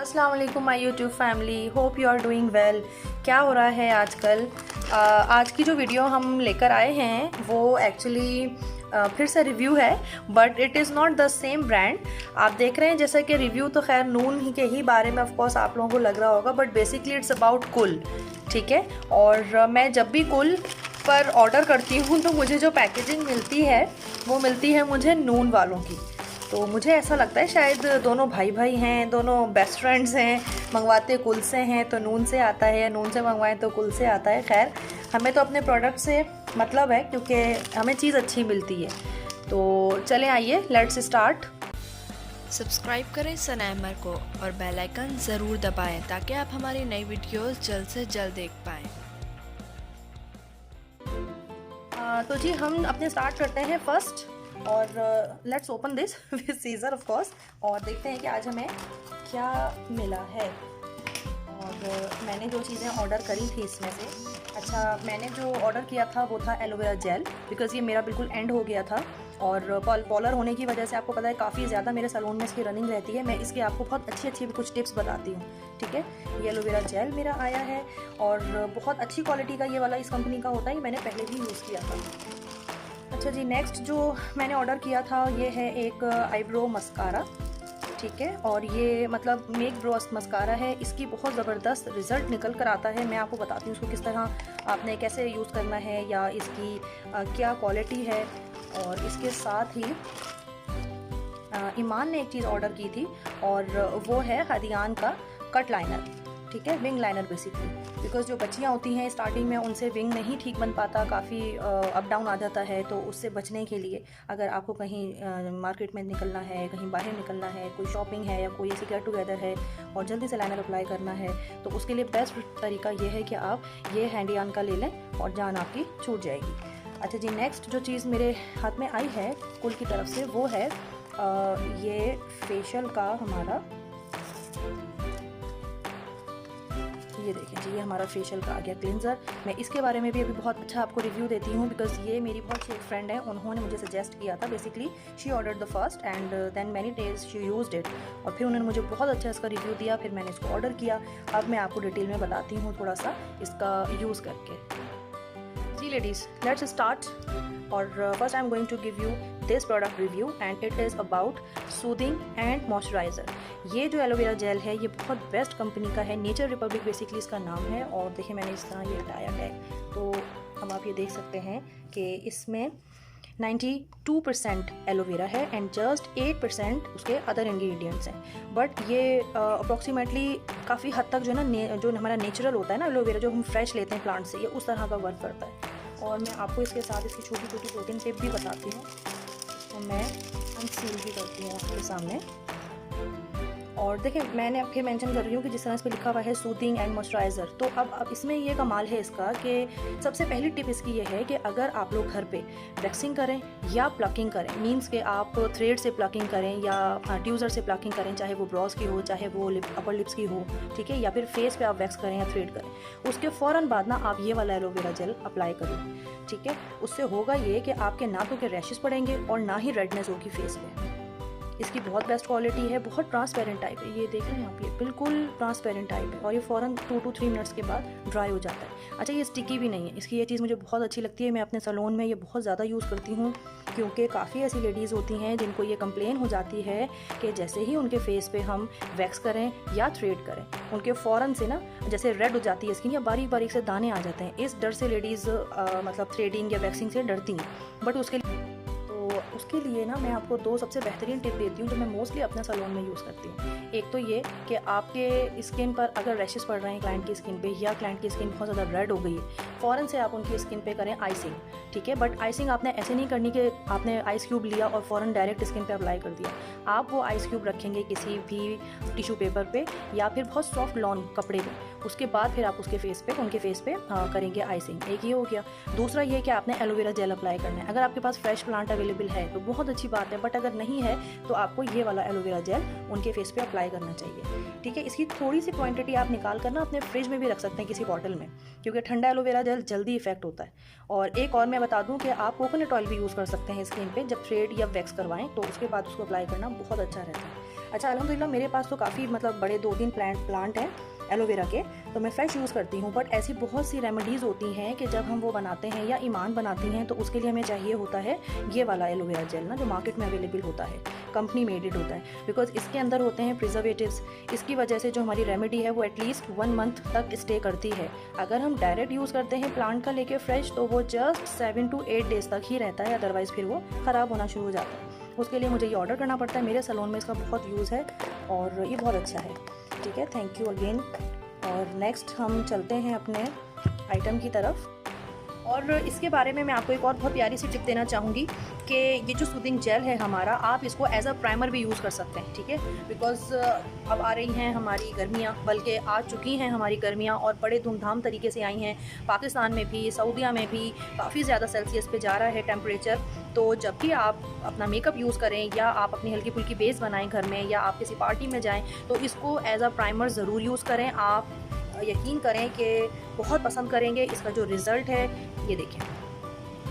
अस्सलाम वालेकुम my YouTube family, hope you are doing well. क्या हो रहा है आजकल? आज की जो वीडियो हम लेकर आए हैं वो एक्चुअली फिर से रिव्यू है, but it is not the same brand. आप देख रहे हैं जैसा कि रिव्यू तो खैर नून के ही बारे में ऑफ कोर्स आप लोगों को लग रहा होगा, बट बेसिकली इट्स अबाउट कुल, ठीक है। और मैं जब भी कुल पर ऑर्डर करती हूँ तो मुझे जो पैकेजिंग मिलती है वो मिलती है मुझे नून वालों की। तो मुझे ऐसा लगता है शायद दोनों भाई भाई हैं, दोनों बेस्ट फ्रेंड्स हैं, मंगवाते कुल से हैं तो नून से आता है, या नून से मंगवाएं तो कुल से आता है। खैर हमें तो अपने प्रोडक्ट से मतलब है क्योंकि हमें चीज़ अच्छी मिलती है। तो चलें आइए लेट्स स्टार्ट। सब्सक्राइब करें सनैमर को और बेल आइकन ज़रूर दबाएं ताकि आप हमारी नई वीडियोस जल्द से जल्द देख पाएँ। तो जी हम अपने स्टार्ट करते हैं फर्स्ट, और let's open this with scissor of course, और देखते हैं कि आज हमें क्या मिला है। और मैंने जो चीज़ें ऑर्डर करी थी इसमें से, अच्छा मैंने जो ऑर्डर किया था वो था एलोवेरा जेल, बिकॉज़ ये मेरा बिल्कुल एंड हो गया था और पॉलर होने की वजह से आपको पता है काफ़ी ज़्यादा मेरे सैलून में इसकी रनिंग रहती है। मैं इसके आपको बहुत अच्छी कुछ टिप्स बताती हूँ, ठीक है। ये एलोवेरा जेल मेरा आया है और बहुत अच्छी क्वालिटी का ये वाला इस कंपनी का होता है, मैंने पहले भी यूज़ किया था। अच्छा जी, नेक्स्ट जो मैंने ऑर्डर किया था ये है एक आईब्रो मस्कारा, ठीक है। और ये मतलब मेक ब्रो मस्कारा है, इसकी बहुत ज़बरदस्त रिज़ल्ट निकल कर आता है। मैं आपको बताती हूँ इसको किस तरह आपने कैसे यूज़ करना है या इसकी क्या क्वालिटी है। और इसके साथ ही ईमान ने एक चीज़ ऑर्डर की थी और वो है हदियान का कट लाइनर, ठीक है, विंग लाइनर बेसिकली। बिकॉज जो बच्चियाँ होती हैं स्टार्टिंग में उनसे विंग नहीं ठीक बन पाता, काफ़ी अप डाउन आ जाता है। तो उससे बचने के लिए अगर आपको कहीं मार्केट में निकलना है, कहीं बाहर निकलना है, कोई शॉपिंग है या कोई ऐसी गेट टुगेदर है और जल्दी से लाइनर अप्लाई करना है, तो उसके लिए बेस्ट तरीका ये है कि आप ये हैंडियान का ले लें और जान आपकी छूट जाएगी। अच्छा जी, नेक्स्ट जो चीज़ मेरे हाथ में आई है कुल की तरफ से वो है ये फेशियल का हमारा, ये देखें जी, ये हमारा फेशियल का आ गया क्लिनज़र। मैं इसके बारे में भी अभी बहुत अच्छा आपको रिव्यू देती हूँ, बिकॉज ये मेरी बहुत अच्छी एक फ्रेंड है, उन्होंने मुझे सजेस्ट किया था। Basically she ordered the first and then many days she used it, और फिर उन्होंने मुझे बहुत अच्छा इसका रिव्यू दिया, फिर मैंने इसको ऑर्डर किया। अब मैं आपको डिटेल में बताती हूँ थोड़ा सा इसका यूज़ करके। जी लेडीज़, लेट्स स्टार्ट। और first I am going to give you this product review and it is about soothing and moisturizer. ये जो एलोवेरा जेल है ये बहुत बेस्ट कंपनी का है, नेचर रिपब्लिक बेसिकली इसका नाम है। और देखिए मैंने इस तरह ये हटाया है, तो अब आप ये देख सकते हैं कि इसमें 92% एलोवेरा है एंड जस्ट 8% उसके अदर इंग्रेडिएंट्स हैं। बट ये अप्रॉक्सीमेटली काफ़ी हद तक जो है ना, जो हमारा नेचुरल होता है ना एलोवेरा, जो हम फ्रेश लेते हैं प्लांट से, ये उस तरह का वर्क करता है। और मैं आपको इसके साथ इसकी छोटी छोटी प्रोटीन टिप भी बताती हूँ, तो मैं अनसील भी करती हूँ आपके सामने। और देखिए मैंने फिर मेंशन कर रही हूँ कि जिस तरह इस पर लिखा हुआ है सूदिंग एंड मॉइस्चराइज़र, तो अब इसमें ये कमाल है इसका कि सबसे पहली टिप इसकी ये है कि अगर आप लोग घर पे वैक्सिंग करें या प्लकिंग करें, मींस के आप थ्रेड से प्लकिंग करें या ट्यूज़र से प्लकिंग करें, चाहे वो ब्रॉज की हो, चाहे वो अपर लिप्स की हो, ठीक है, या फिर फेस पे आप वैक्स करें या थ्रेड करें, उसके फ़ौरन बाद ना आप ये वाला एलोवेरा जेल अप्लाई करें, ठीक है। उससे होगा ये कि आपके ना तो के रैशेस पड़ेंगे और ना ही रेडनेस होगी फेस पे। इसकी बहुत बेस्ट क्वालिटी है, बहुत ट्रांसपेरेंट टाइप है, ये देख रहे हैं आप, ये बिल्कुल ट्रांसपेरेंट टाइप है और ये फ़ौरन 2 to 3 मिनट्स के बाद ड्राई हो जाता है। अच्छा ये स्टिकी भी नहीं है, इसकी ये चीज़ मुझे बहुत अच्छी लगती है। मैं अपने सैलून में ये बहुत ज़्यादा यूज़ करती हूँ क्योंकि काफ़ी ऐसी लेडीज़ होती हैं जिनको ये कंप्लेन हो जाती है कि जैसे ही उनके फेस पे हम वैक्स करें या थ्रेड करें, उनके फ़ौरन से ना जैसे रेड हो जाती है स्किन या बारीक बारीक से दाने आ जाते हैं। इस डर से लेडीज़ मतलब थ्रेडिंग या वैक्सिंग से डरती हैं। बट उसके लिए ना मैं आपको 2 सबसे बेहतरीन टिप देती हूँ जो मैं मोस्टली अपने सैलून में यूज़ करती हूँ। एक तो ये कि आपके स्किन पर अगर रैशेस पड़ रहे हैं क्लाइंट की स्किन पे, या क्लाइंट की स्किन बहुत ज़्यादा रेड हो गई है, फ़ौरन से आप उनकी स्किन पे करें आइसिंग, ठीक है। बट आइसिंग आपने ऐसे नहीं करनी कि आपने आइस क्यूब लिया और फ़ौरन डायरेक्ट स्किन पे अप्लाई कर दिया। आप वो आइस क्यूब रखेंगे किसी भी टिश्यू पेपर पे या फिर बहुत सॉफ्ट लॉन कपड़े में, उसके बाद फिर आप उसके फेस पे उनके फेस पे करेंगे आइसिंग। एक ये हो गया। दूसरा ये कि आपने एलोवेरा जेल अप्लाई करना है। अगर आपके पास फ्रेश प्लांट अवेलेबल है तो बहुत अच्छी बात है, बट अगर नहीं है तो आपको ये वाला एलोवेरा जेल उनके फेस पे अप्लाई करना चाहिए, ठीक है। इसकी थोड़ी सी क्वांटिटी आप निकाल कर ना अपने फ्रिज में भी रख सकते हैं किसी बॉटल में, क्योंकि ठंडा एलोवेरा जेल जल्दी इफेक्ट होता है। और एक और मैं बता दूं कि आप कोकोनट ऑयल भी यूज़ कर सकते हैं स्किन पे जब थ्रेड या वैक्स करवाएं, तो उसके बाद उसको अप्लाई करना बहुत अच्छा रहता है। अच्छा अल्हम्दुलिल्लाह मेरे पास तो काफ़ी मतलब बड़े 2-3 प्लांट हैं एलोवेरा के, तो मैं फ्रेश यूज़ करती हूँ। बट ऐसी बहुत सी रेमेडीज़ होती हैं कि जब हम वो बनाते हैं या ईमान बनाती हैं तो उसके लिए हमें चाहिए होता है ये वाला एलोवेरा जेल ना, जो मार्केट में अवेलेबल होता है, कंपनी मेडेड होता है, बिकॉज इसके अंदर होते हैं प्रिजर्वेटिव्स। इसकी वजह से जो हमारी रेमेडी है वो एटलीस्ट 1 मंथ तक स्टे करती है। अगर हम डायरेक्ट यूज़ करते हैं प्लांट का लेके फ्रेश तो वो जस्ट 7 to 8 डेज़ तक ही रहता है, अदरवाइज़ फिर वो ख़राब होना शुरू हो जाता है। उसके लिए मुझे ये ऑर्डर करना पड़ता है। मेरे सैलून में इसका बहुत यूज़ है और ये बहुत अच्छा है। ठीक है, थैंक यू अगेन। और नेक्स्ट हम चलते हैं अपने आइटम की तरफ। और इसके बारे में मैं आपको एक और बहुत प्यारी सी टिप देना चाहूँगी कि ये जो सूदिंग जेल है हमारा, आप इसको एज अ प्राइमर भी यूज़ कर सकते हैं। ठीक है, बिकॉज़ अब आ रही हैं हमारी गर्मियाँ, बल्कि आ चुकी हैं हमारी गर्मियाँ और बड़े धूमधाम तरीके से आई हैं। पाकिस्तान में भी, सऊदीया में भी काफ़ी ज़्यादा सेल्सियस पे जा रहा है टेम्परेचर। तो जब भी आप अपना मेकअप यूज़ करें या आप अपनी हल्की फुल्की बेस बनाएं घर में या आप किसी पार्टी में जाएँ तो इसको एज अ प्राइमर ज़रूर यूज़ करें। आप यकीन करें कि बहुत पसंद करेंगे। इसका जो रिज़ल्ट है ये देखें,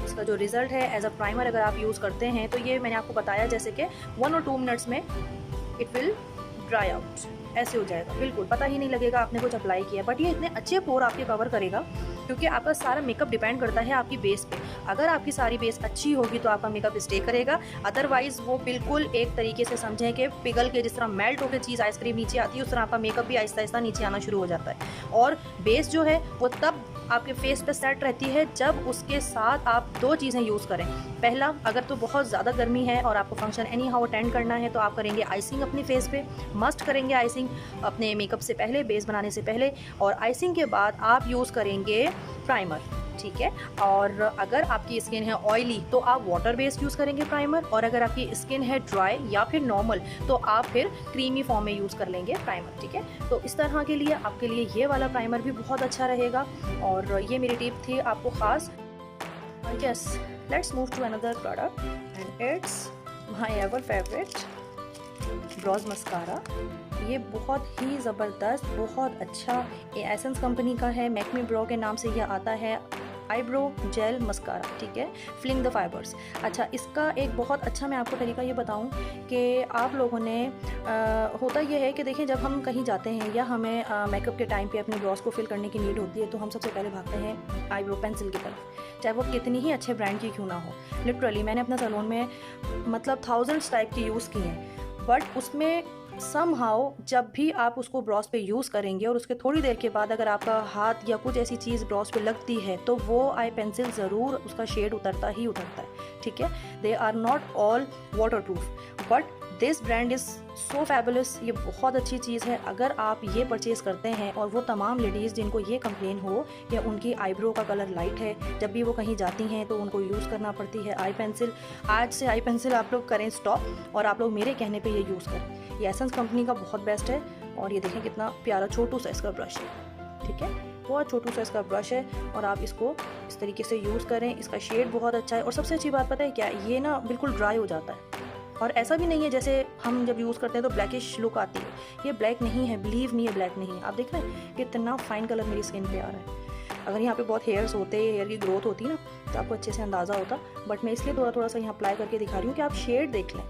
इसका जो रिज़ल्ट है एज अ प्राइमर अगर आप यूज़ करते हैं तो ये मैंने आपको बताया जैसे कि 1 or 2 मिनट्स में इट विल ड्राई आउट, ऐसे हो जाएगा, बिल्कुल पता ही नहीं लगेगा आपने कुछ अप्लाई किया। बट ये इतने अच्छे पोर आपके कवर करेगा क्योंकि आपका सारा मेकअप डिपेंड करता है आपकी बेस पे। अगर आपकी सारी बेस अच्छी होगी तो आपका मेकअप स्टे करेगा, अदरवाइज़ वो बिल्कुल एक तरीके से समझें कि पिघल के, जिस तरह मेल्ट होकर चीज़ आइसक्रीम नीचे आती है उस तरह आपका मेकअप भी आहिस्ता आहिस्ता नीचे आना शुरू हो जाता है। और बेस जो है वो तब आपके फेस पे सेट रहती है जब उसके साथ आप 2 चीज़ें यूज़ करें। पहला, अगर तो बहुत ज़्यादा गर्मी है और आपको फंक्शन एनी हाउ अटेंड करना है तो आप करेंगे आइसिंग अपने फेस पे, मस्ट करेंगे आइसिंग अपने मेकअप से पहले, बेस बनाने से पहले। और आइसिंग के बाद आप यूज़ करेंगे प्राइमर। ठीक है, और अगर आपकी स्किन है ऑयली तो आप वाटर बेस्ड यूज़ करेंगे प्राइमर, और अगर आपकी स्किन है ड्राई या फिर नॉर्मल तो आप फिर क्रीमी फॉर्म में यूज़ कर लेंगे प्राइमर। ठीक है, तो इस तरह के लिए आपके लिए ये वाला प्राइमर भी बहुत अच्छा रहेगा। और ये मेरी टिप थी आपको ख़ास। Yes, let's move to another product and it's my ever favourite brows mascara. ये बहुत ही ज़बरदस्त, बहुत अच्छा एसेंस कंपनी का है, मैकमी ब्रो के नाम से ये आता है, आईब्रो जेल मस्कारा। ठीक है, फ्लिंग द फाइबर्स। अच्छा, इसका एक बहुत अच्छा मैं आपको तरीका ये बताऊं कि आप लोगों ने होता ये है कि देखें, जब हम कहीं जाते हैं या हमें मेकअप के टाइम पे अपने ब्रॉज को फिल करने की नीड होती है तो हम सबसे पहले भागते हैं आईब्रो पेंसिल की तरफ, चाहे वो कितनी ही अच्छे ब्रांड की क्यों ना हो। लिटरली मैंने अपने सैलून में मतलब थाउजेंड्स टाइप की यूज़ की हैं, बट उसमें समहाउ जब भी आप उसको ब्रॉस पे यूज़ करेंगे और उसके थोड़ी देर के बाद अगर आपका हाथ या कुछ ऐसी चीज़ ब्रॉस पे लगती है तो वो आई पेंसिल ज़रूर उसका शेड उतरता ही उतरता है। ठीक है, they are not all water proof but this brand is so fabulous. ये बहुत अच्छी चीज़ है। अगर आप ये परचेज़ करते हैं, और वो तमाम लेडीज़ जिनको ये कंप्लेन हो कि उनकी आईब्रो का कलर लाइट है, जब भी वो कहीं जाती हैं तो उनको यूज़ करना पड़ती है आई पेंसिल, आज से आई पेंसिल आप लोग करें स्टॉप और आप लोग मेरे कहने पे ये यूज़ करें। ये एसेंस कंपनी का बहुत बेस्ट है। और ये देखें कितना प्यारा छोटू सा इसका ब्रश है। ठीक है, बहुत छोटू सा इसका ब्रश है और आप इसको इस तरीके से यूज़ करें। इसका शेड बहुत अच्छा है और सबसे अच्छी बात पता है क्या, ये ना बिल्कुल ड्राई हो जाता है और ऐसा भी नहीं है जैसे हम जब यूज़ करते हैं तो ब्लैकिश लुक आती है। ये ब्लैक नहीं है, बिलीव मी, ये ब्लैक नहीं है। आप देख रहे हैं कितना फाइन कलर मेरी स्किन पे आ रहा है। अगर यहाँ पे बहुत हेयर्स होते, हेयर की ग्रोथ होती ना तो आपको अच्छे से अंदाज़ा होता, बट मैं इसलिए थोड़ा थोड़ा सा यहाँ अप्लाई करके दिखा रही हूँ कि आप शेड देख लें।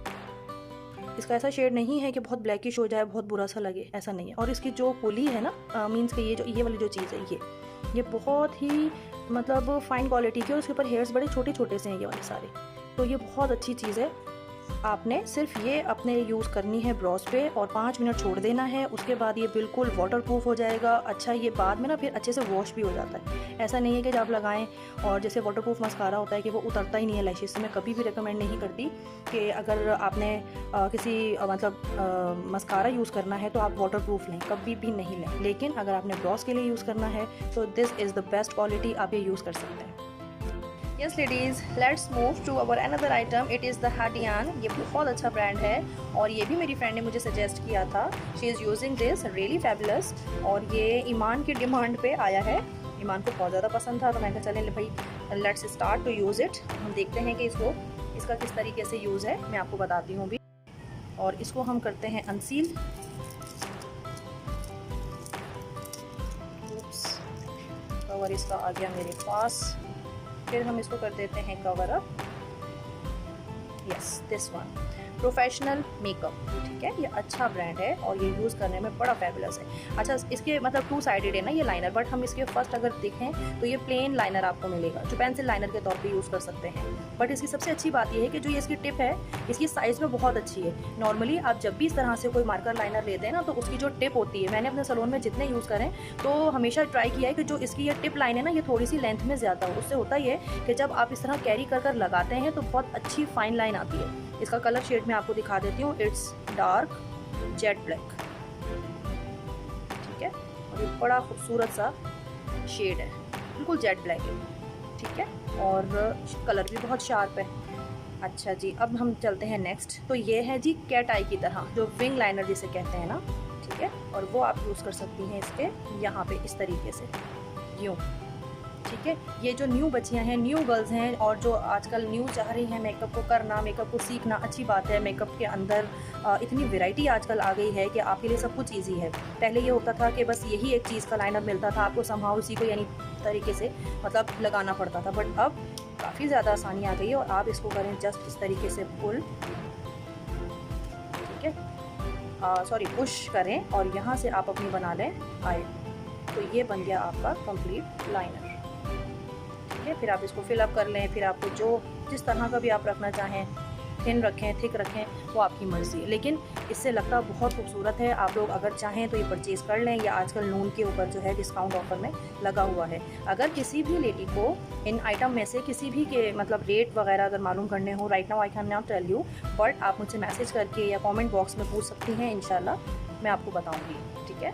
इसका ऐसा शेड नहीं है कि बहुत ब्लैकिश हो जाए, बहुत बुरा सा लगे, ऐसा नहीं है। और इसकी जो पुली है ना, मीन्स कि ये वाली जो चीज़ है ये बहुत ही मतलब फाइन क्वालिटी की, और उसके ऊपर हेयर्स बड़े छोटे छोटे से हैं ये वाले सारे, तो ये बहुत अच्छी चीज़ है। आपने सिर्फ ये अपने यूज़ करनी है ब्रॉस पे और 5 मिनट छोड़ देना है, उसके बाद ये बिल्कुल वाटर प्रूफ हो जाएगा। अच्छा, ये बाद में ना फिर अच्छे से वॉश भी हो जाता है। ऐसा नहीं है कि जब आप लगाएं और जैसे वाटर प्रूफ मस्कारा होता है कि वो उतरता ही नहीं है लैशेस से। मैं कभी भी रिकमेंड नहीं करती कि अगर आपने किसी मतलब मस्कारा यूज़ करना है तो आप वाटर प्रूफ लें, कभी भी नहीं लें। लेकिन अगर आपने ब्रॉस के लिए यूज़ करना है तो this is the best quality, आप ये यूज़ कर सकते हैं। Yes ladies, let's move to our another item. It is the Hadian. ये बहुत अच्छा ब्रांड है और ये भी मेरी फ्रेंड ने मुझे सजेस्ट किया था। She is using this, really fabulous। और ये ईमान की डिमांड पे आया है, ईमान को बहुत ज़्यादा पसंद था तो मैंने कहा चलें भाई let's start to use it. हम देखते हैं कि इसका किस तरीके से यूज़ है, मैं आपको बताती हूँ भी। और इसको हम करते हैं अनसील। कवर इसका आ गया मेरे पास, फिर हम इसको कर देते हैं cover up. Yes, this one. Professional makeup, ठीक है। ये अच्छा ब्रांड है और ये यूज़ करने में बड़ा फैबुलस है। अच्छा, इसके मतलब 2 साइडेड है ना ये लाइनर, बट हम इसके फर्स्ट अगर देखें तो ये प्लेन लाइनर आपको मिलेगा जो पेंसिल लाइनर के तौर पे यूज़ कर सकते हैं। बट इसकी सबसे अच्छी बात ये है कि जो ये इसकी टिप है इसकी साइज़ में बहुत अच्छी है। नॉर्मली आप जब भी इस तरह से कोई मार्कर लाइनर लेते हैं ना तो उसकी जो टिप होती है, मैंने अपने सैलून में जितने यूज़ करें तो हमेशा ट्राई किया है कि जो इसकी ये टिप लाइन है ना ये थोड़ी सी लेंथ में ज़्यादा हो। उससे होता ये कि जब आप इस तरह कैरी कर लगाते हैं तो बहुत अच्छी फाइन लाइन आती है। इसका कलर शेड मैं आपको दिखा देती हूँ। इट्स डार्क जेट ब्लैक, ठीक है। और ये बड़ा खूबसूरत सा शेड है, बिल्कुल जेट ब्लैक है, ठीक है। और कलर भी बहुत शार्प है। अच्छा जी, अब हम चलते हैं नेक्स्ट। तो ये है जी कैट आई की तरह, जो विंग लाइनर जिसे कहते हैं ना, ठीक है। और वो आप यूज़ कर सकती हैं इसके यहाँ पे इस तरीके से, यूँ, ठीक है। ये जो न्यू बच्चियां हैं, न्यू गर्ल्स हैं और जो आजकल न्यू चाह रही हैं मेकअप को करना, मेकअप को सीखना, अच्छी बात है। मेकअप के अंदर इतनी वैरायटी आजकल आ गई है कि आपके लिए सब कुछ ईजी है। पहले ये होता था कि बस यही एक चीज़ का लाइनर मिलता था, आपको समहाउ उसी को यानी तरीके से मतलब लगाना पड़ता था। बट अब काफ़ी ज़्यादा आसानी आ गई है और आप इसको करें जस्ट इस तरीके से पुल, ठीक है, सॉरी पुश करें और यहाँ से आप अपनी बना लें आई। तो ये बन गया आपका कंप्लीट लाइनर, ठीक है। फिर आप इसको फिल अप कर लें। फिर आपको जो जिस तरह का भी आप रखना चाहें, थिन रखें, थिक रखें, वो आपकी मर्ज़ी है। लेकिन इससे लगता बहुत खूबसूरत है। आप लोग अगर चाहें तो ये परचेज़ कर लें। या आजकल नून के ऊपर जो है डिस्काउंट ऑफर में लगा हुआ है। अगर किसी भी लेडी को इन आइटम में से किसी भी के मतलब रेट वगैरह अगर मालूम करने हो, right now I can not tell you, but आप मुझसे मैसेज करके या कॉमेंट बॉक्स में पूछ सकती हैं। इंशाल्लाह मैं आपको बताऊँगी, ठीक है।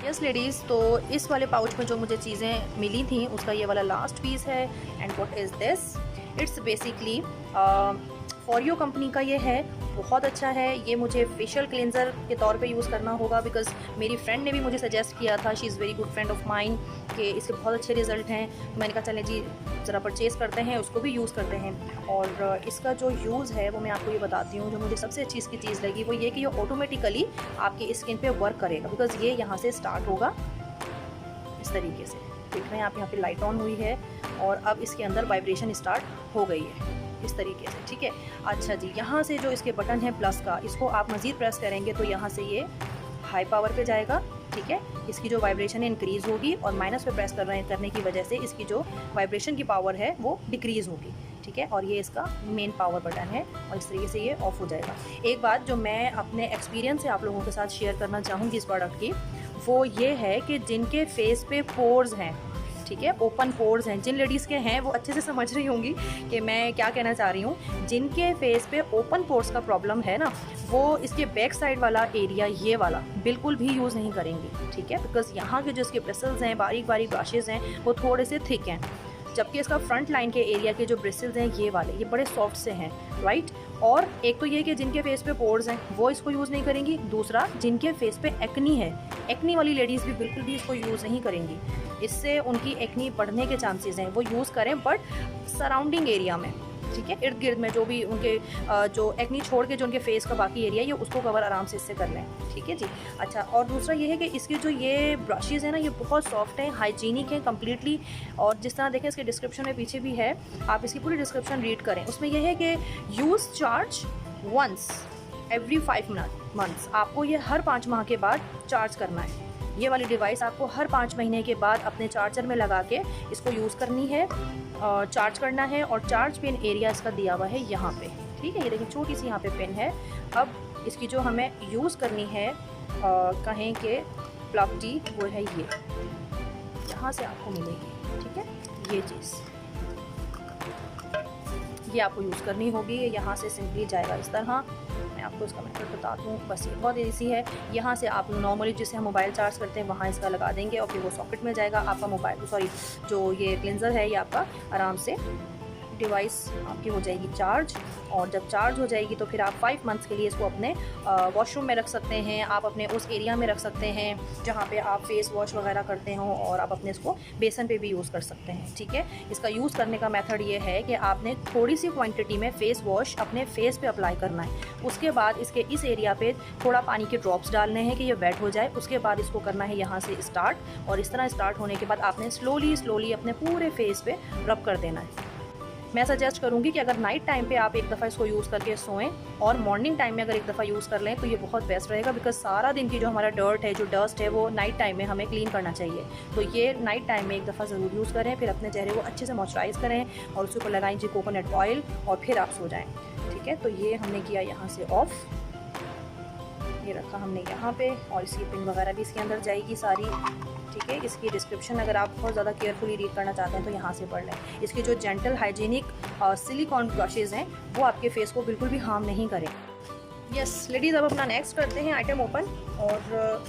यस लेडीज़, तो इस वाले पाउच में जो मुझे चीज़ें मिली थी उसका ये वाला लास्ट पीस है। And what is this? It's basically for you company का ये है, बहुत अच्छा है। ये मुझे फेशियल क्लेंजर के तौर पे यूज़ करना होगा बिकॉज़ मेरी फ्रेंड ने भी मुझे सजेस्ट किया था, she is very good friend of mine, कि इसके बहुत अच्छे रिज़ल्ट हैं। तो मैंने कहा चलें जी ज़रा परचेज़ करते हैं, उसको भी यूज़ करते हैं। और इसका जो यूज़ है वो मैं आपको ये बताती हूँ। जो मुझे सबसे अच्छी इसकी चीज़ लगी वो ये कि ये ऑटोमेटिकली आपकी स्किन पे वर्क करेगा बिकॉज़ ये यहाँ से स्टार्ट होगा इस तरीके से। देख रहे हैं आप, यहाँ पे लाइट ऑन हुई है और अब इसके अंदर वाइब्रेशन स्टार्ट हो गई है इस तरीके से, ठीक है। अच्छा जी, यहाँ से जो इसके बटन है प्लस का, इसको आप मज़ीद प्रेस करेंगे तो यहाँ से ये हाई पावर पे जाएगा, ठीक है। इसकी जो वाइब्रेशन है इंक्रीज़ होगी और माइनस पे प्रेस करने की वजह से इसकी जो वाइब्रेशन की पावर है वो डिक्रीज़ होगी, ठीक है। और ये इसका मेन पावर बटन है और इस तरीके से ये ऑफ हो जाएगा। एक बात जो मैं अपने एक्सपीरियंस से आप लोगों के साथ शेयर करना चाहूँगी इस प्रोडक्ट की, वो ये है कि जिनके फेस पे पोर्स हैं, ठीक है, ओपन पोर्स हैं, जिन लेडीज़ के हैं वो अच्छे से समझ रही होंगी कि मैं क्या कहना चाह रही हूँ। जिनके फेस पे ओपन पोर्स का प्रॉब्लम है ना, वो इसके बैक साइड वाला एरिया ये वाला बिल्कुल भी यूज़ नहीं करेंगे, ठीक है। बिकॉज़ यहाँ के जो इसके ब्रिसल्स हैं, बारीक बारीक ब्रशेज़ हैं, वो थोड़े से थिक हैं। जबकि इसका फ्रंट लाइन के एरिया के जो ब्रिसल्स हैं ये वाले, ये बड़े सॉफ्ट से हैं, राइट। और एक तो ये कि जिनके फेस पे पोर्स हैं वो इसको यूज़ नहीं करेंगी। दूसरा, जिनके फेस पे एक्नी है, एक्नी वाली लेडीज़ भी बिल्कुल भी इसको यूज़ नहीं करेंगी। इससे उनकी एक्नी बढ़ने के चांसेस हैं। वो यूज़ करें बट सराउंडिंग एरिया में, ठीक है, इर्द गिर्द में जो भी उनके जो एक्नी छोड़ के जो उनके फेस का बाकी एरिया है ये उसको कवर आराम से इससे कर लें, ठीक है जी। अच्छा, और दूसरा ये है कि इसके जो ये ब्रशेज़ हैं ना ये बहुत सॉफ्ट हैं, हाइजीनिक हैं कम्प्लीटली। और जिस तरह देखें इसके डिस्क्रिप्शन में पीछे भी है, आप इसकी पूरी डिस्क्रिप्शन रीड करें। उसमें यह है कि use charge once every 5 months. आपको ये हर 5 माह के बाद चार्ज करना है। ये वाली डिवाइस आपको हर 5 महीने के बाद अपने चार्जर में लगा के इसको यूज़ करनी है, चार्ज करना है। और चार्ज पिन एरिया इसका दिया हुआ है यहाँ पे, ठीक है। ये देखिए छोटी सी यहाँ पे पिन है। अब इसकी जो हमें यूज़ करनी है कहें कि प्लग टी, वो है ये, यहाँ से आपको मिलेगी, ठीक है। ये चीज़ ये आपको यूज़ करनी होगी। यहाँ से सिंपली जाएगा इस तरह। मैं आपको इसका मेथड बता दूँ, बस ये बहुत ईजी है। यहाँ से आप नॉर्मली जिससे हम मोबाइल चार्ज करते हैं वहाँ इसका लगा देंगे और फिर वो सॉकेट में जाएगा। आपका मोबाइल जो ये क्लेंजर है ये आपका आराम से डिवाइस आपकी हो जाएगी चार्ज। और जब चार्ज हो जाएगी तो फिर आप 5 मंथ्स के लिए इसको अपने वॉशरूम में रख सकते हैं। आप अपने उस एरिया में रख सकते हैं जहाँ पे आप फेस वॉश वगैरह करते हो, और आप अपने इसको बेसन पे भी यूज़ कर सकते हैं, ठीक है। इसका यूज़ करने का मेथड ये है कि आपने थोड़ी सी क्वांटिटी में फेस वॉश अपने फेस पे अप्लाई करना है। उसके बाद इसके इस एरिया पे थोड़ा पानी के ड्रॉप्स डालने हैं कि ये वेट हो जाए। उसके बाद इसको करना है यहाँ से स्टार्ट, और इस तरह स्टार्ट होने के बाद आपने स्लोली अपने पूरे फेस पे रब कर देना है। मैं सजेस्ट करूँगी कि अगर नाइट टाइम पे आप एक दफ़ा इसको यूज़ करके सोएं और मॉर्निंग टाइम में अगर एक दफ़ा यूज़ कर लें तो ये बहुत बेस्ट रहेगा, बिकॉज सारा दिन की जो हमारा डर्ट है, जो डस्ट है, वो नाइट टाइम में हमें क्लीन करना चाहिए। तो ये नाइट टाइम में एक दफ़ा ज़रूर यूज़ करें, फिर अपने चेहरे को अच्छे से मॉइस्चराइज़ करें और उसके ऊपर लगाएं जी कोकोनट ऑयल और फिर आप सो जाएँ। ठीक है, तो ये हमने किया यहाँ से ऑफ़, ये रखा हमने यहाँ पे, और इसकी पिन वगैरह भी इसके अंदर जाएगी सारी। ठीक है, इसकी डिस्क्रिप्शन अगर आप बहुत ज़्यादा केयरफुली रीड करना चाहते हैं तो यहाँ से पढ़ लें। इसकी जो जेंटल हाइजीनिक सिलिकॉन ब्रशेज़ हैं वो आपके फेस को बिल्कुल भी हार्म नहीं करें। यस लेडीज़, अब अपना नेक्स्ट करते हैं आइटम ओपन, और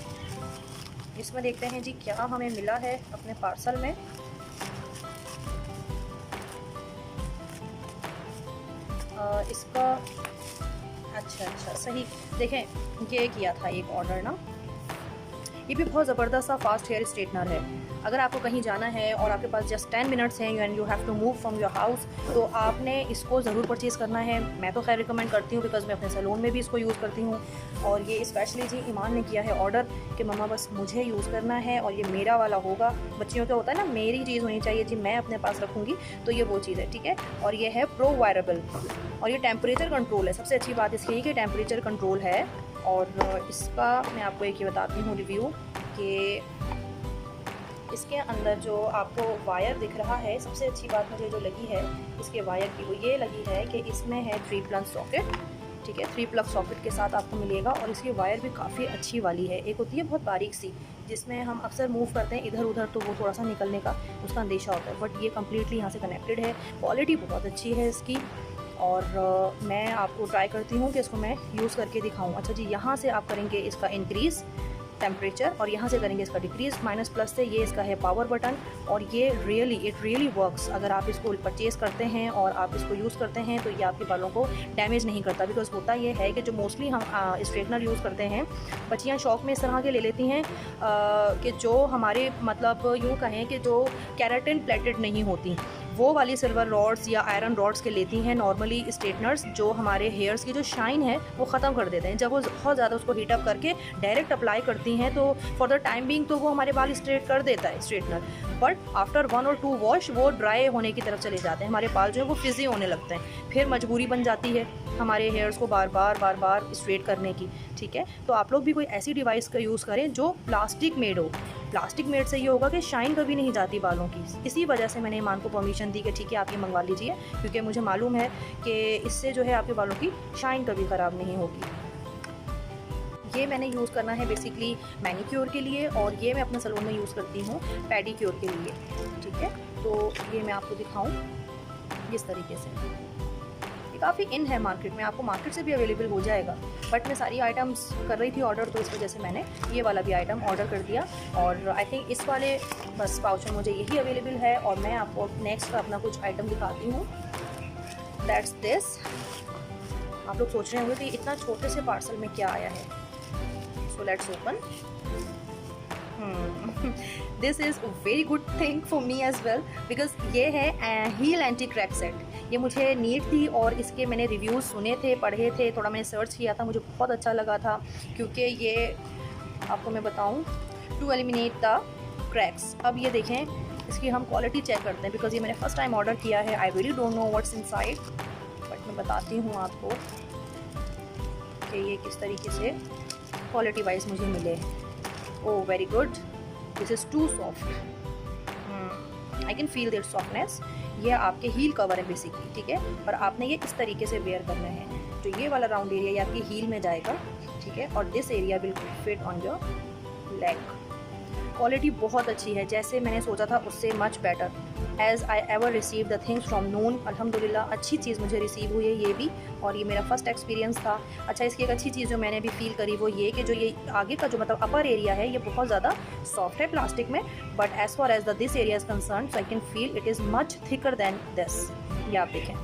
इसमें देखते हैं जी क्या हमें मिला है अपने पार्सल में। इसका अच्छा सही देखें, ये किया था एक ऑर्डर ना, ये भी बहुत ज़बरदस्त सा फास्ट हेयर स्ट्रेटनर है। अगर आपको कहीं जाना है और आपके पास जस्ट 10 मिनट्स हैं and you have to move from your house, तो आपने इसको ज़रूर परचेज़ करना है। मैं तो खैर रिकमेंड करती हूँ बिकॉज़ मैं अपने सैलून में भी इसको यूज़ करती हूँ। और ये स्पेशली जी ईमान ने किया है ऑर्डर कि मम्मा बस मुझे यूज़ करना है और ये मेरा वाला होगा। बच्चियों का होता है ना, मेरी चीज़ होनी चाहिए जी, मैं अपने पास रखूँगी, तो ये वो चीज़ है। ठीक है, और ये है प्रो वायरेबल और ये टेम्परेचर कंट्रोल है। सबसे अच्छी बात इसकी है कि टेम्परेचर कंट्रोल है। और इसका मैं आपको एक ये बताती हूँ रिव्यू कि इसके अंदर जो आपको वायर दिख रहा है, सबसे अच्छी बात मुझे जो लगी है इसके वायर की वो ये लगी है कि इसमें है 3 प्लग सॉकेट। ठीक है, 3 प्लग सॉकेट के साथ आपको मिलेगा, और इसकी वायर भी काफ़ी अच्छी वाली है। एक होती है बहुत बारीक सी जिसमें हम अक्सर मूव करते हैं इधर उधर तो वो थोड़ा सा निकलने का उसका अंदेशा होता है, बट ये कम्प्लीटली यहाँ से कनेक्टेड है। क्वालिटी बहुत अच्छी है इसकी, और मैं आपको ट्राई करती हूँ कि इसको मैं यूज़ करके दिखाऊँ। अच्छा जी, यहाँ से आप करेंगे इसका इंक्रीज़ टेम्परेचर और यहाँ से करेंगे इसका डिक्रीज़ माइनस प्लस से। ये इसका है पावर बटन, और ये इट रियली वर्क्स। अगर आप इसको परचेज़ करते हैं और आप इसको यूज़ करते हैं तो ये आपके बालों को डैमेज नहीं करता। बिकॉज होता ये है कि जो मोस्टली हम स्ट्रेटनर यूज़ करते हैं, बच्चियाँ शौक में इस तरह के ले लेती हैं कि जो हमारे मतलब यूँ कहें कि जो केराटिन प्लेटेड नहीं होती, वो वाली सिल्वर रॉड्स या आयरन रॉड्स के लेती हैं नॉर्मली स्ट्रेटनर्स, जो हमारे हेयर्स की जो शाइन है वो ख़त्म कर देते हैं। जब वो बहुत ज़्यादा उसको हीट अप करके डायरेक्ट अप्लाई करती हैं तो फॉर द टाइम बीइंग तो वो हमारे बाल स्ट्रेट कर देता है स्ट्रेटनर, बट आफ्टर 1 और 2 वॉश वो ड्राई होने की तरफ चले जाते हैं। हमारे बाल जो है वो फिज़ी होने लगते हैं, फिर मजबूरी बन जाती है हमारे हेयर्स को बार बार स्ट्रेट करने की। ठीक है, तो आप लोग भी कोई ऐसी डिवाइस का यूज़ करें जो प्लास्टिक मेड हो। प्लास्टिक मेड से ये होगा कि शाइन कभी नहीं जाती बालों की। इसी वजह से मैंने ईमान को परमिशन दी कि ठीक है आप ये मंगवा लीजिए, क्योंकि मुझे मालूम है कि इससे जो है आपके बालों की शाइन कभी ख़राब नहीं होगी। ये मैंने यूज़ करना है बेसिकली मैनीक्योर के लिए, और ये मैं अपने सैलून में यूज़ करती हूँ पेडिक्योर के लिए। ठीक है, तो ये मैं आपको दिखाऊँ इस तरीके से। काफ़ी इन है मार्केट में, आपको मार्केट से भी अवेलेबल हो जाएगा, बट मैं सारी आइटम्स कर रही थी ऑर्डर, तो इस वजह से मैंने ये वाला भी आइटम ऑर्डर कर दिया। और आई थिंक इस वाले बस पाउच में मुझे यही अवेलेबल है। और मैं आपको नेक्स्ट का अपना कुछ आइटम दिखाती हूँ, दैट्स दिस। आप लोग सोच रहे होंगे कि इतना छोटे से पार्सल में क्या आया है, so let's open. This is very good thing for me as well, because ये है हील एंटी क्रैक सेट। ये मुझे नीड थी और इसके मैंने रिव्यूज़ सुने थे, पढ़े थे, थोड़ा मैंने सर्च किया था, मुझे बहुत अच्छा लगा था। क्योंकि ये आपको मैं बताऊं, टू एलिमिनेट द क्रैक्स। अब ये देखें, इसकी हम क्वालिटी चेक करते हैं, बिकॉज ये मैंने फर्स्ट टाइम ऑर्डर किया है। I really don't know what's inside, but मैं बताती हूँ आपको कि ये किस तरीके से क्वालिटी वाइज मुझे मिले। Oh very good, this is too soft, I can feel there softness. ये आपके हील कवर है बेसिकली। ठीक है, और आपने ये इस तरीके से वेयर करना है। तो ये वाला राउंड एरिया ये आपकी हील में जाएगा। ठीक है, और this area will fit on your leg. Quality बहुत अच्छी है, जैसे मैंने सोचा था उससे much better. As I ever receive the things from Noon, अल्हम्दुलिल्लाह अच्छी चीज़ मुझे रिसीव हुई है ये भी, और ये मेरा फर्स्ट एक्सपीरियंस था। अच्छा, इसकी एक अच्छी चीज़ जो मैंने भी फील करी वो ये कि जो ये आगे का जो मतलब अपर एरिया है ये बहुत ज़्यादा सॉफ्ट है प्लास्टिक में, but as far as the this area is concern, so I can feel it is much thicker than this. ये आप देखें,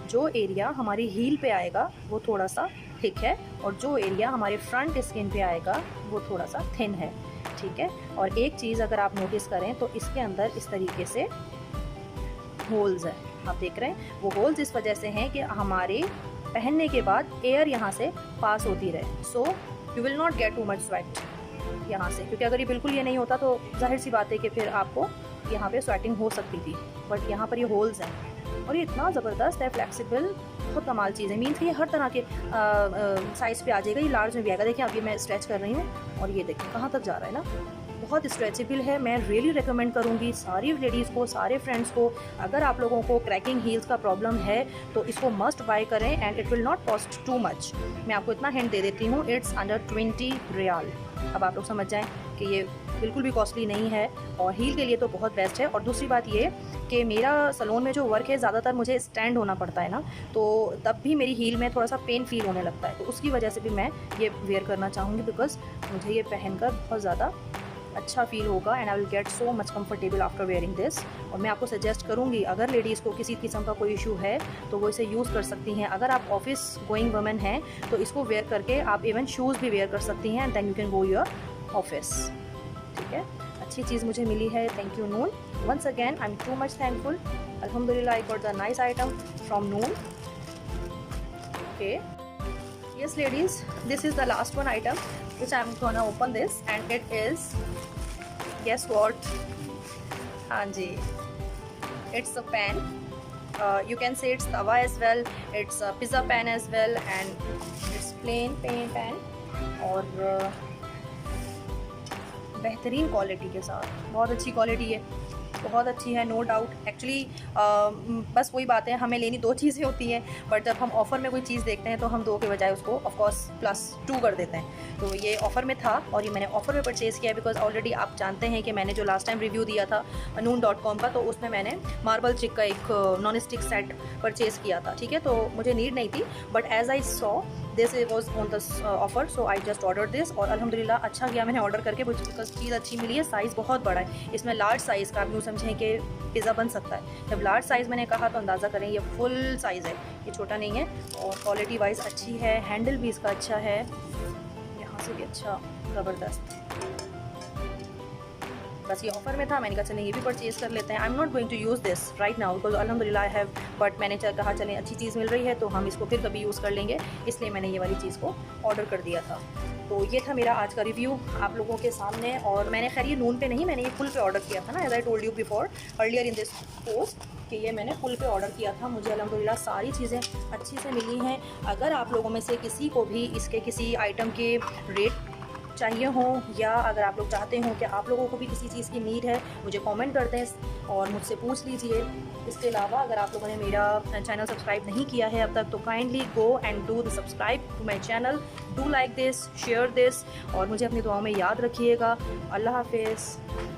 जो एरिया हमारी हील पे आएगा वो थोड़ा सा थिक है, और जो एरिया हमारे फ्रंट स्किन पे आएगा वो थोड़ा सा थिन है। ठीक है, और एक चीज़ अगर आप नोटिस करें तो इसके अंदर इस तरीके से होल्स है, आप देख रहे हैं। वो होल्स इस वजह से हैं कि हमारे पहनने के बाद एयर यहाँ से पास होती रहे, so you will not gate too much sweat यहाँ से। क्योंकि अगर ये बिल्कुल ये नहीं होता तो जाहिर सी बात है कि फिर आपको यहाँ पे स्वेटिंग हो सकती थी, बट यहाँ पर ये होल्स हैं और ये इतना ज़बरदस्त है, फ्लेक्सिबल, बहुत कमाल चीज़ है। मीन्स ये हर तरह के साइज़ पे आ जाएगा। ये लार्ज में भी आएगा। देखिए अब ये मैं स्ट्रेच कर रही हूँ और ये देखिए कहाँ तक जा रहा है ना, बहुत स्ट्रेचेबल है। मैं रियली रिकमेंड करूँगी सारी लेडीज़ को, सारे फ्रेंड्स को, अगर आप लोगों को क्रैकिंग हील्स का प्रॉब्लम है तो इसको मस्ट बाय करें and it will not cost too much. मैं आपको इतना हिंट दे देती हूँ, इट्स अंडर 20 रियाल। अब आप लोग समझ जाएं कि ये बिल्कुल भी कॉस्टली नहीं है और हील के लिए तो बहुत बेस्ट है। और दूसरी बात ये कि मेरा सैलून में जो वर्क है ज़्यादातर मुझे स्टैंड होना पड़ता है ना, तो तब भी मेरी हील में थोड़ा सा पेन फील होने लगता है, तो उसकी वजह से भी मैं ये वेयर करना चाहूँगी बिकॉज मुझे ये पहनकर बहुत ज़्यादा अच्छा फील होगा and I will get so much comfortable after wearing this. और मैं आपको सजेस्ट करूँगी अगर लेडीज़ को किसी किस्म का कोई इशू है तो वो इसे यूज़ कर सकती हैं। अगर आप ऑफिस गोइंग वुमेन हैं तो इसको वेयर करके आप इवन शूज़ भी वेयर कर सकती हैं and then you can go your office. ठीक है, अच्छी चीज़ मुझे मिली है। Thank you Noon, once again I am too much thankful. अल्हम्दुलिल्लाह I got the nice item from Noon. Okay, yes ladies, this is the last one item which I'm gonna open this and it is, guess what, हाँ जी, it's a pan. You can say it's tawa as well, it's a pizza pan as well and it's plain pan और बेहतरीन quality के साथ, बहुत अच्छी quality है, बहुत अच्छी है, नो डाउट। एक्चुअली बस वही बात है, हमें लेनी दो चीज़ें होती हैं, बट जब हम ऑफ़र में कोई चीज़ देखते हैं तो हम दो के बजाय उसको ऑफकोर्स +2 कर देते हैं। तो ये ऑफ़र में था और ये मैंने ऑफ़र में परचेज़ किया बिकॉज ऑलरेडी आप जानते हैं कि मैंने जो लास्ट टाइम रिव्यू दिया था noon.com का, तो उसमें मैंने मार्बल चिक का एक नॉन स्टिक सेट परचेज़ किया था। ठीक है, तो मुझे नीड नहीं थी, but as I saw this was on the offer so I just order this और अल्हम्दुलिल्लाह अच्छा किया मैंने ऑर्डर करके, बिकॉज चीज़ अच्छी मिली है। साइज़ बहुत बड़ा है, इसमें लार्ज साइज़ का आप यूँ समझें कि पिज़्ज़ा बन सकता है। जब लार्ज साइज़ मैंने कहा तो अंदाज़ा करें ये फुल साइज़ है, ये छोटा नहीं है। और क्वालिटी वाइज अच्छी है, हैंडल भी इसका अच्छा है, यहाँ से भी अच्छा, ज़बरदस्त। बस ये ऑफर में था, मैंने कहा चलें ये भी परचेज़ कर लेते हैं। I am not going to use this right now because अल्हम्दुलिल्लाह आई हैव, बट मैंने कहा चलें अच्छी चीज़ मिल रही है तो हम इसको फिर कभी यूज़ कर लेंगे, इसलिए मैंने ये वाली चीज़ को ऑर्डर कर दिया था। तो ये था मेरा आज का रिव्यू आप लोगों के सामने। और मैंने खैर ये नून पे नहीं, मैंने ये फुल पे ऑर्डर किया था ना, as I told you before earlier in this post कि ये मैंने फुल पे ऑर्डर किया था। मुझे अल्हम्दुलिल्लाह सारी चीज़ें अच्छी से मिली हैं। अगर आप लोगों में से किसी को भी इसके किसी आइटम के रेट चाहिए हो या अगर आप लोग चाहते हो कि आप लोगों को भी किसी चीज़ की नीड है, मुझे कमेंट कर दें और मुझसे पूछ लीजिए। इसके अलावा अगर आप लोगों ने मेरा चैनल सब्सक्राइब नहीं किया है अब तक तो kindly go and do the subscribe to my channel, do like this, share this और मुझे अपनी दुआओं में याद रखिएगा। अल्लाह हाफिज़।